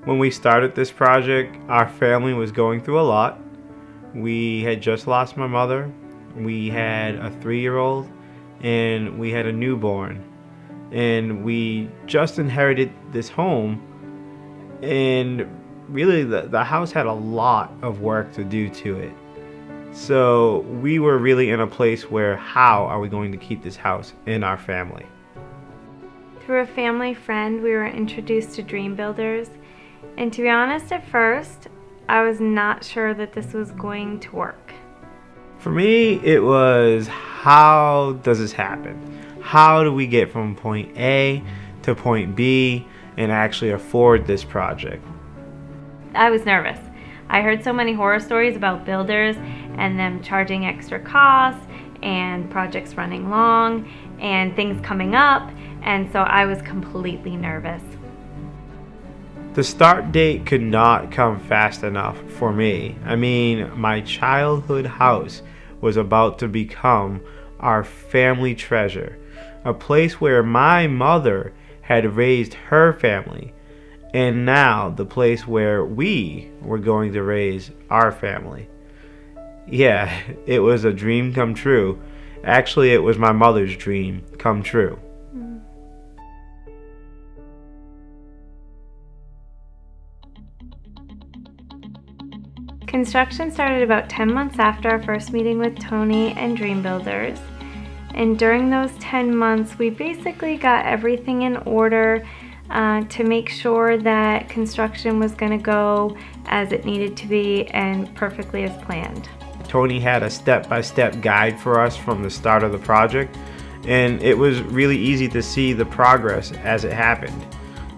When we started this project, our family was going through a lot. We had just lost my mother, we had a 3-year-old, and we had a newborn. And we just inherited this home, and really the house had a lot of work to do to it. So we were really in a place where, how are we going to keep this house in our family? Through a family friend, we were introduced to DreamBuilderz, and to be honest, at first, I was not sure that this was going to work. For me, it was, how does this happen? How do we get from point A to point B and actually afford this project? I was nervous. I heard so many horror stories about builders and them charging extra costs and projects running long and things coming up, and so I was completely nervous. The start date could not come fast enough for me. I mean, my childhood house was about to become our family treasure, a place where my mother had raised her family, and now the place where we were going to raise our family. Yeah, it was a dream come true. Actually, it was my mother's dream come true. Construction started about 10 months after our first meeting with Tony and DreamBuilderz. And during those 10 months, we basically got everything in order to make sure that construction was going to go as it needed to be and perfectly as planned. Tony had a step-by-step guide for us from the start of the project, and it was really easy to see the progress as it happened.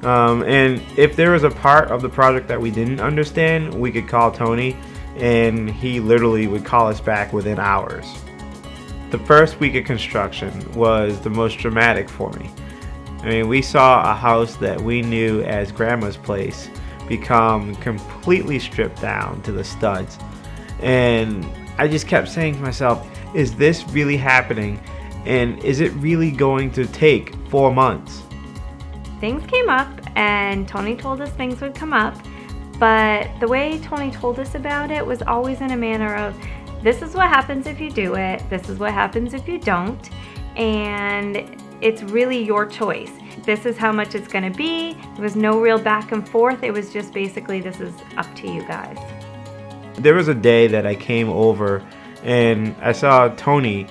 And if there was a part of the project that we didn't understand, we could call Tony, and he literally would call us back within hours. The first week of construction was the most dramatic for me. I mean, we saw a house that we knew as Grandma's place become completely stripped down to the studs. And I just kept saying to myself, is this really happening? And is it really going to take 4 months? Things came up, and Tony told us things would come up, but the way Tony told us about it was always in a manner of, this is what happens if you do it, this is what happens if you don't, and it's really your choice. This is how much it's going to be. There was no real back and forth. It was just basically, this is up to you guys. There was a day that I came over and I saw Tony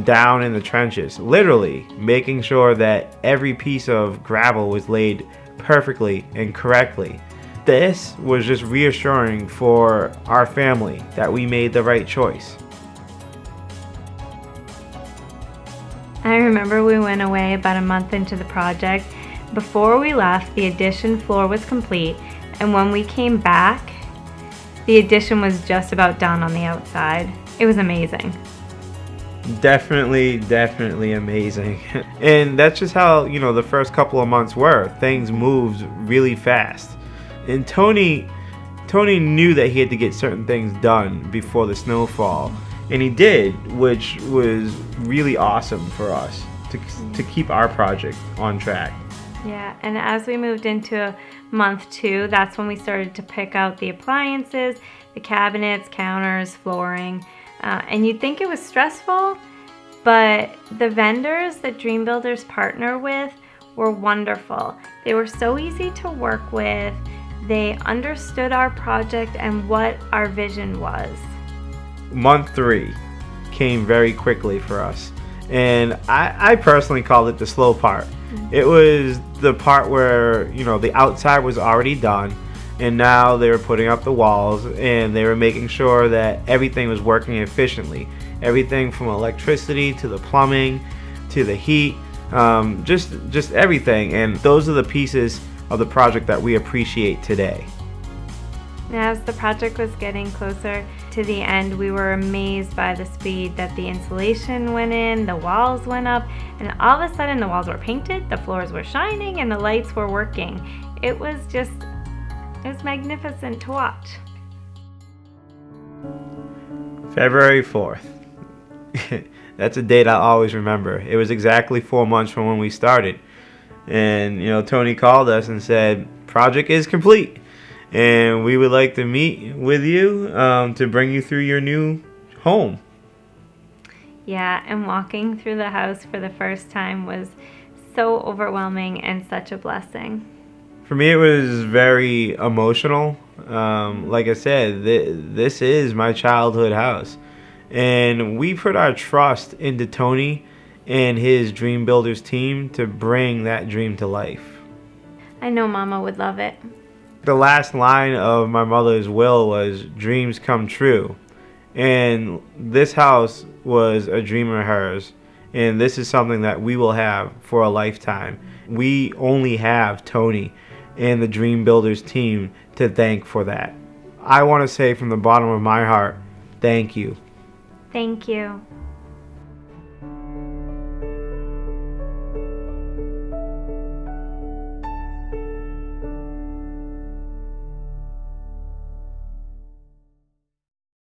down in the trenches, literally making sure that every piece of gravel was laid perfectly and correctly. This was just reassuring for our family that we made the right choice. I remember we went away about a month into the project. Before we left, the addition floor was complete, and when we came back, the addition was just about done on the outside. It was amazing. Definitely amazing. And that's just how, the first couple of months were. Things moved really fast. And Tony knew that he had to get certain things done before the snowfall. And he did, which was really awesome for us to keep our project on track. Yeah, and as we moved into month 2, that's when we started to pick out the appliances, the cabinets, counters, flooring. And you'd think it was stressful, but the vendors that DreamBuilderz partner with were wonderful. They were so easy to work with. They understood our project and what our vision was. Month 3 came very quickly for us, and I personally called it the slow part. It was the part where the outside was already done, and now they were putting up the walls, and they were making sure that everything was working efficiently. Everything from electricity to the plumbing to the heat, just everything. And those are the pieces of the project that we appreciate today. As the project was getting closer to the end, we were amazed by the speed that the insulation went in, the walls went up, and all of a sudden the walls were painted, the floors were shining, and the lights were working. It was magnificent to watch. February 4th. That's a date I'll always remember. It was exactly 4 months from when we started. And, Tony called us and said, project is complete. and we would like to meet with you to bring you through your new home. Yeah, and walking through the house for the first time was so overwhelming and such a blessing. For me, it was very emotional. Like I said, this is my childhood house. And we put our trust into Tony and his DreamBuilderz team to bring that dream to life. I know Mama would love it. The last line of my mother's will was, "Dreams come true." And this house was a dream of hers. And this is something that we will have for a lifetime. We only have Tony and the DreamBuilderz team to thank for that. I want to say from the bottom of my heart, thank you. Thank you.